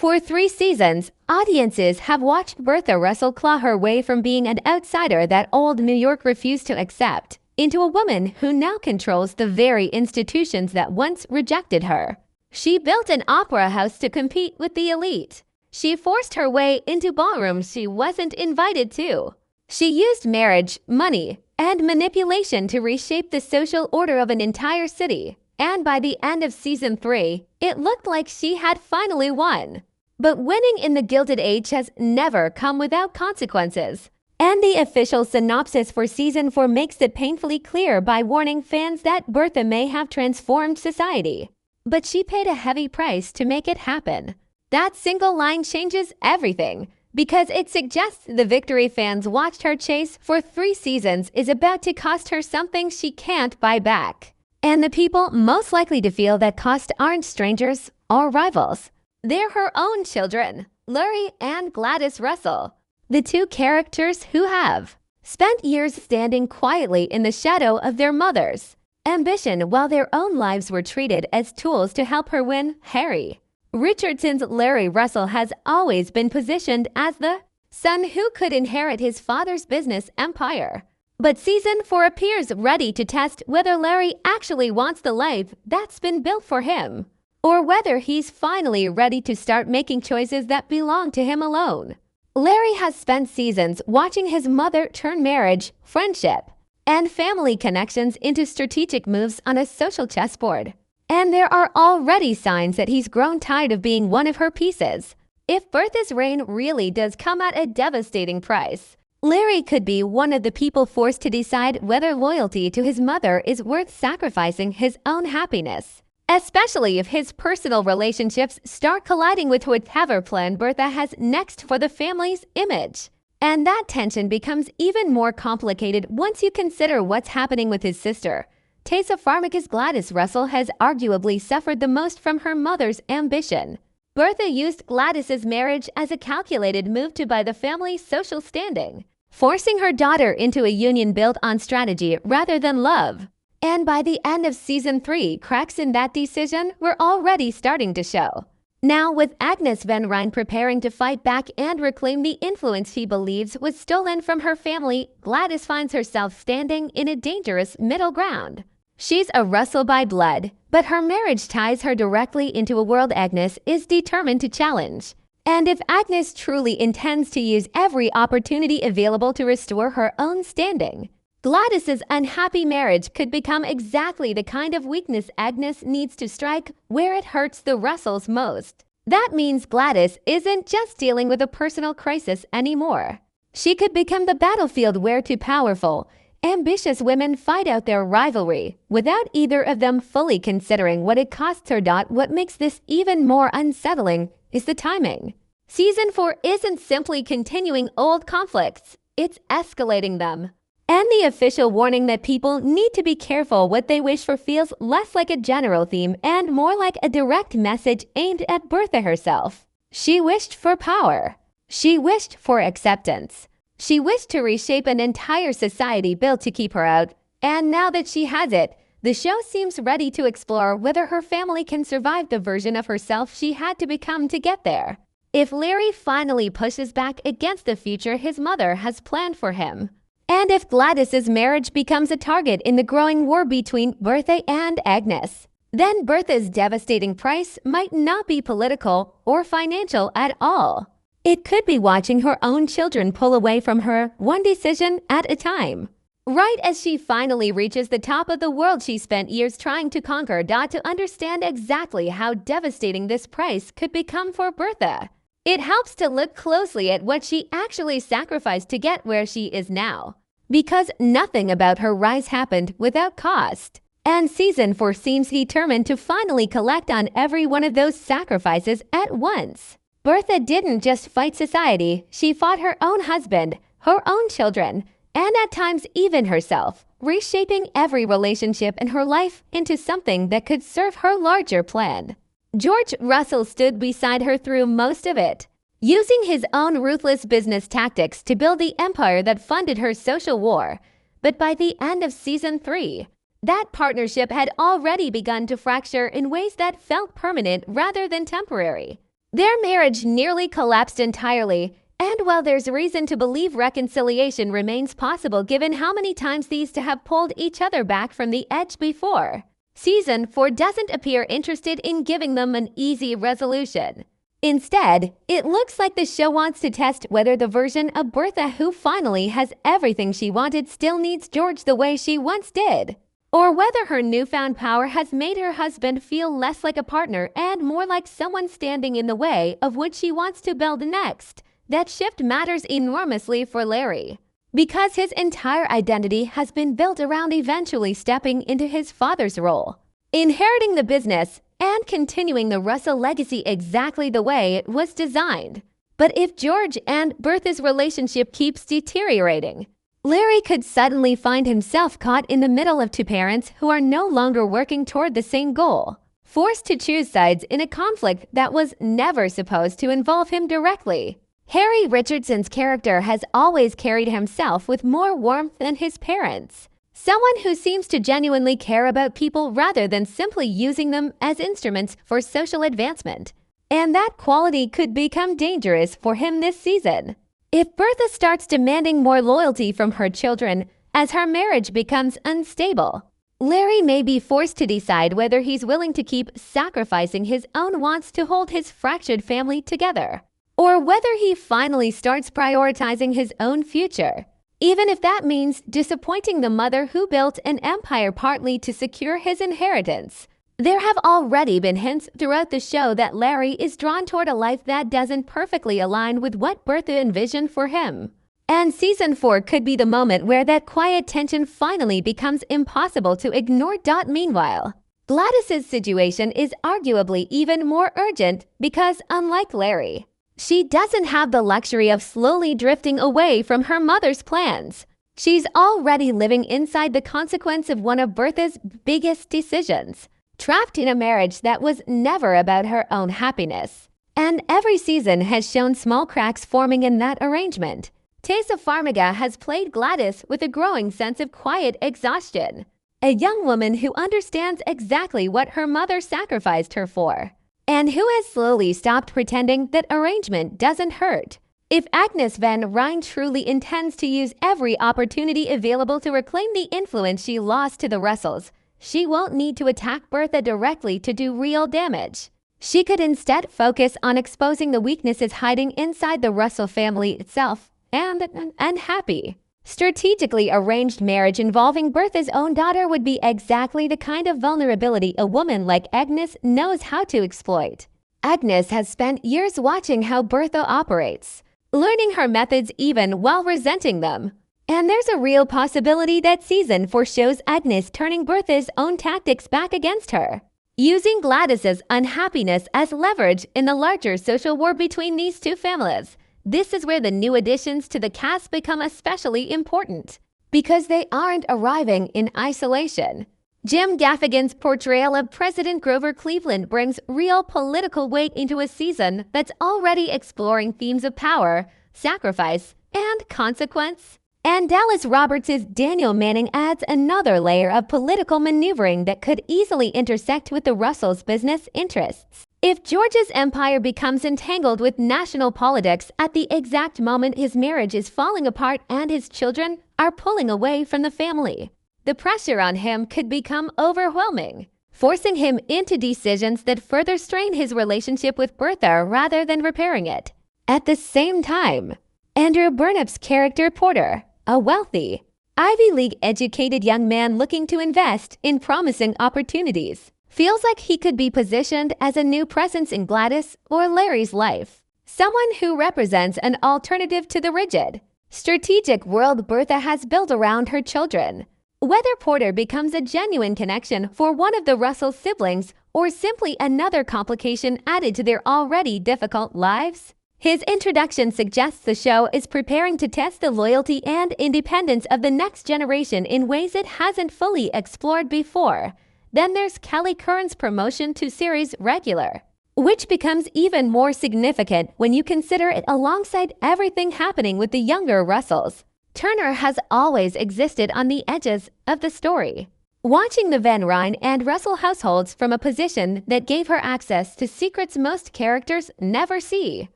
For 3 seasons, audiences have watched Bertha Russell claw her way from being an outsider that old New York refused to accept into a woman who now controls the very institutions that once rejected her. She built an opera house to compete with the elite. She forced her way into ballrooms she wasn't invited to. She used marriage, money, and manipulation to reshape the social order of an entire city. And by the end of season 3, it looked like she had finally won. But winning in the Gilded Age has never come without consequences. And the official synopsis for season 4 makes it painfully clear by warning fans that Bertha may have transformed society. But she paid a heavy price to make it happen. That single line changes everything, because it suggests the victory fans watched her chase for 3 seasons is about to cost her something she can't buy back. And the people most likely to feel that cost aren't strangers or rivals. They're her own children, Larry and Gladys Russell, the 2 characters who have spent years standing quietly in the shadow of their mothers' ambition while their own lives were treated as tools to help her win Harry. Richardson's Larry Russell has always been positioned as the son who could inherit his father's business empire. But season 4 appears ready to test whether Larry actually wants the life that's been built for him, or whether he's finally ready to start making choices that belong to him alone. Larry has spent seasons watching his mother turn marriage, friendship, and family connections into strategic moves on a social chessboard. And there are already signs that he's grown tired of being one of her pieces. If Bertha's reign really does come at a devastating price, Larry could be one of the people forced to decide whether loyalty to his mother is worth sacrificing his own happiness, especially if his personal relationships start colliding with whatever plan Bertha has next for the family's image. And that tension becomes even more complicated once you consider what's happening with his sister. Tessa Farmica's Gladys Russell has arguably suffered the most from her mother's ambition. Bertha used Gladys's marriage as a calculated move to buy the family's social standing, forcing her daughter into a union built on strategy rather than love. And by the end of season 3, cracks in that decision were already starting to show. Now, with Agnes Van Rhijn preparing to fight back and reclaim the influence she believes was stolen from her family, Gladys finds herself standing in a dangerous middle ground. She's a Russell by blood, but her marriage ties her directly into a world Agnes is determined to challenge. And if Agnes truly intends to use every opportunity available to restore her own standing, Gladys's unhappy marriage could become exactly the kind of weakness Agnes needs to strike where it hurts the Russells most. That means Gladys isn't just dealing with a personal crisis anymore. She could become the battlefield where 2 powerful, ambitious women fight out their rivalry without either of them fully considering what it costs her. What makes this even more unsettling is the timing. Season 4 isn't simply continuing old conflicts, it's escalating them. And the official warning that people need to be careful what they wish for feels less like a general theme and more like a direct message aimed at Bertha herself. She wished for power. She wished for acceptance. She wished to reshape an entire society built to keep her out. And now that she has it, the show seems ready to explore whether her family can survive the version of herself she had to become to get there. If Larry finally pushes back against the future his mother has planned for him. And if Gladys's marriage becomes a target in the growing war between Bertha and Agnes, then Bertha's devastating price might not be political or financial at all. It could be watching her own children pull away from her one decision at a time. Right as she finally reaches the top of the world she spent years trying to conquer. To understand exactly how devastating this price could become for Bertha, it helps to look closely at what she actually sacrificed to get where she is now. Because nothing about her rise happened without cost. And season 4 seems determined to finally collect on every one of those sacrifices at once. Bertha didn't just fight society, she fought her own husband, her own children, and at times even herself, reshaping every relationship in her life into something that could serve her larger plan. George Russell stood beside her through most of it, using his own ruthless business tactics to build the empire that funded her social war. But by the end of season 3, that partnership had already begun to fracture in ways that felt permanent rather than temporary. Their marriage nearly collapsed entirely, and while there's reason to believe reconciliation remains possible given how many times these two have pulled each other back from the edge before, Season 4 doesn't appear interested in giving them an easy resolution. Instead, it looks like the show wants to test whether the version of Bertha who finally has everything she wanted still needs George the way she once did, or whether her newfound power has made her husband feel less like a partner and more like someone standing in the way of what she wants to build next. That shift matters enormously for Larry, because his entire identity has been built around eventually stepping into his father's role, inheriting the business, and continuing the Russell legacy exactly the way it was designed. But if George and Bertha's relationship keeps deteriorating, Larry could suddenly find himself caught in the middle of two parents who are no longer working toward the same goal, forced to choose sides in a conflict that was never supposed to involve him directly. Harry Richardson's character has always carried himself with more warmth than his parents. Someone who seems to genuinely care about people rather than simply using them as instruments for social advancement. And that quality could become dangerous for him this season. If Bertha starts demanding more loyalty from her children as her marriage becomes unstable, Larry may be forced to decide whether he's willing to keep sacrificing his own wants to hold his fractured family together, or whether he finally starts prioritizing his own future, even if that means disappointing the mother who built an empire partly to secure his inheritance. There have already been hints throughout the show that Larry is drawn toward a life that doesn't perfectly align with what Bertha envisioned for him. And Season 4 could be the moment where that quiet tension finally becomes impossible to ignore. Meanwhile, Gladys's situation is arguably even more urgent because, unlike Larry, she doesn't have the luxury of slowly drifting away from her mother's plans. She's already living inside the consequence of one of Bertha's biggest decisions, trapped in a marriage that was never about her own happiness. And every season has shown small cracks forming in that arrangement. Tessa Farmiga has played Gladys with a growing sense of quiet exhaustion, a young woman who understands exactly what her mother sacrificed her for, and who has slowly stopped pretending that arrangement doesn't hurt. If Agnes Van Rhijn truly intends to use every opportunity available to reclaim the influence she lost to the Russells, she won't need to attack Bertha directly to do real damage. She could instead focus on exposing the weaknesses hiding inside the Russell family itself, and an unhappy, strategically arranged marriage involving Bertha's own daughter would be exactly the kind of vulnerability a woman like Agnes knows how to exploit. Agnes has spent years watching how Bertha operates, learning her methods even while resenting them. And there's a real possibility that Season 4 shows Agnes turning Bertha's own tactics back against her, using Gladys's unhappiness as leverage in the larger social war between these two families. This is where the new additions to the cast become especially important, because they aren't arriving in isolation. Jim Gaffigan's portrayal of President Grover Cleveland brings real political weight into a season that's already exploring themes of power, sacrifice, and consequence. And Dallas Roberts' Daniel Manning adds another layer of political maneuvering that could easily intersect with the Russells' business interests. If George's empire becomes entangled with national politics at the exact moment his marriage is falling apart and his children are pulling away from the family, the pressure on him could become overwhelming, forcing him into decisions that further strain his relationship with Bertha rather than repairing it. At the same time, Andrew Burnap's character Porter, a wealthy, Ivy League-educated young man looking to invest in promising opportunities, feels like he could be positioned as a new presence in Gladys or Larry's life. Someone who represents an alternative to the rigid, strategic world Bertha has built around her children. Whether Porter becomes a genuine connection for one of the Russell siblings or simply another complication added to their already difficult lives, his introduction suggests the show is preparing to test the loyalty and independence of the next generation in ways it hasn't fully explored before. Then there's Kelly Curran's promotion to series regular, which becomes even more significant when you consider it alongside everything happening with the younger Russells. Turner has always existed on the edges of the story, watching the Van Rhijn and Russell households from a position that gave her access to secrets most characters never see.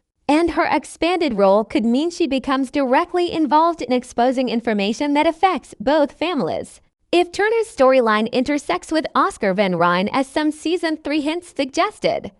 And her expanded role could mean she becomes directly involved in exposing information that affects both families. If Turner's storyline intersects with Oscar Van Rhijn as some Season 3 hints suggested.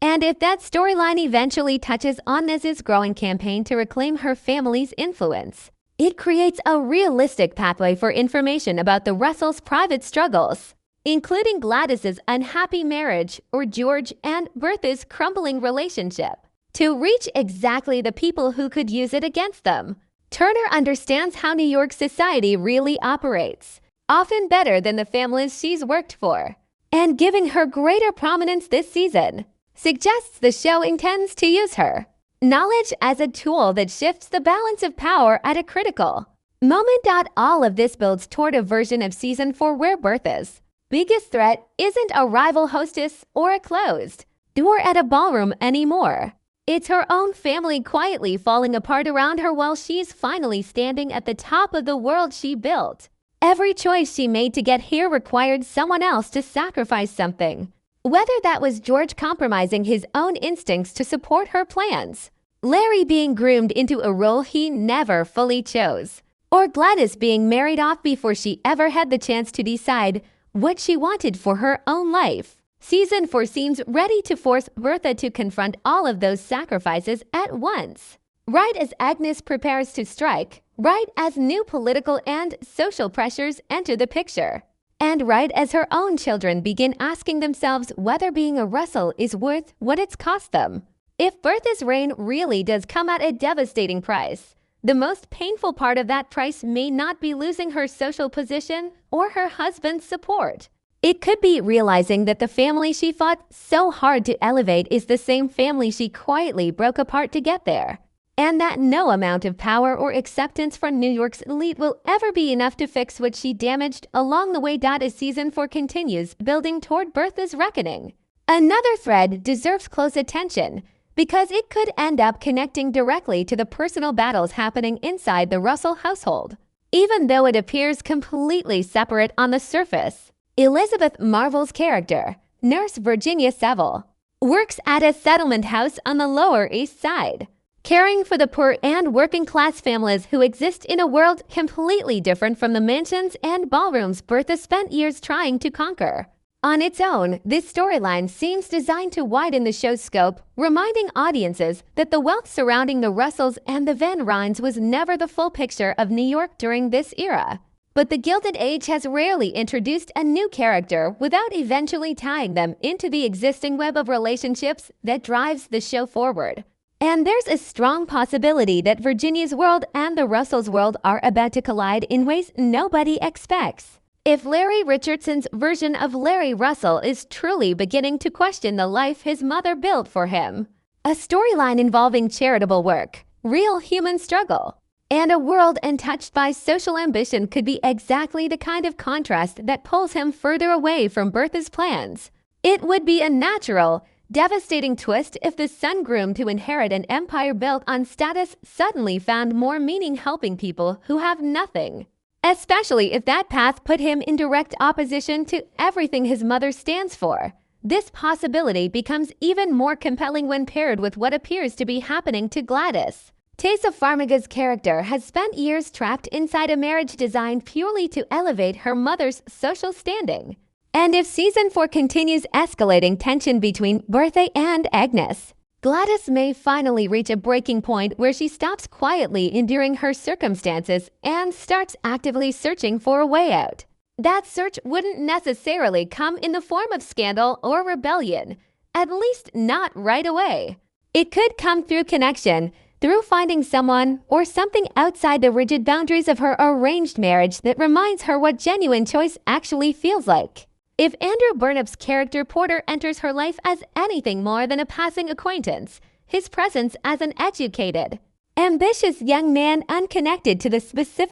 And if that storyline eventually touches on Niz's growing campaign to reclaim her family's influence, it creates a realistic pathway for information about the Russells' private struggles, including Gladys's unhappy marriage or George and Bertha's crumbling relationship, to reach exactly the people who could use it against them. Turner understands how New York society really operates, often better than the families she's worked for, and giving her greater prominence this season suggests the show intends to use her knowledge as a tool that shifts the balance of power at a critical moment. All of this builds toward a version of Season 4 where Bertha's biggest threat isn't a rival hostess or a closed door at a ballroom anymore. It's her own family quietly falling apart around her while she's finally standing at the top of the world she built. Every choice she made to get here required someone else to sacrifice something. Whether that was George compromising his own instincts to support her plans, Larry being groomed into a role he never fully chose, or Gladys being married off before she ever had the chance to decide what she wanted for her own life. Season 4 seems ready to force Bertha to confront all of those sacrifices at once. Right as Agnes prepares to strike, right as new political and social pressures enter the picture, and right as her own children begin asking themselves whether being a Russell is worth what it's cost them. If Bertha's reign really does come at a devastating price, the most painful part of that price may not be losing her social position or her husband's support. It could be realizing that the family she fought so hard to elevate is the same family she quietly broke apart to get there, and that no amount of power or acceptance from New York's elite will ever be enough to fix what she damaged along the way. As Season 4 continues building toward Bertha's reckoning, another thread deserves close attention because it could end up connecting directly to the personal battles happening inside the Russell household. Even though it appears completely separate on the surface, Elizabeth Marvel's character, Nurse Virginia Seville, works at a settlement house on the Lower East Side, caring for the poor and working-class families who exist in a world completely different from the mansions and ballrooms Bertha spent years trying to conquer. On its own, this storyline seems designed to widen the show's scope, reminding audiences that the wealth surrounding the Russells and the Van Rhijns was never the full picture of New York during this era. But the Gilded Age has rarely introduced a new character without eventually tying them into the existing web of relationships that drives the show forward. And there's a strong possibility that Virginia's world and the Russells' world are about to collide in ways nobody expects. If Larry Richardson's version of Larry Russell is truly beginning to question the life his mother built for him, a storyline involving charitable work, real human struggle, and a world untouched by social ambition could be exactly the kind of contrast that pulls him further away from Bertha's plans. It would be a natural, devastating twist if the son groomed to inherit an empire built on status suddenly found more meaning helping people who have nothing. Especially if that path put him in direct opposition to everything his mother stands for. This possibility becomes even more compelling when paired with what appears to be happening to Gladys. Taissa Farmiga's character has spent years trapped inside a marriage designed purely to elevate her mother's social standing. And if Season 4 continues escalating tension between Bertha and Agnes, Gladys may finally reach a breaking point where she stops quietly enduring her circumstances and starts actively searching for a way out. That search wouldn't necessarily come in the form of scandal or rebellion, at least not right away. It could come through connection, through finding someone or something outside the rigid boundaries of her arranged marriage that reminds her what genuine choice actually feels like. If Andrew Burnap's character Porter enters her life as anything more than a passing acquaintance, his presence as an educated, ambitious young man unconnected to the specific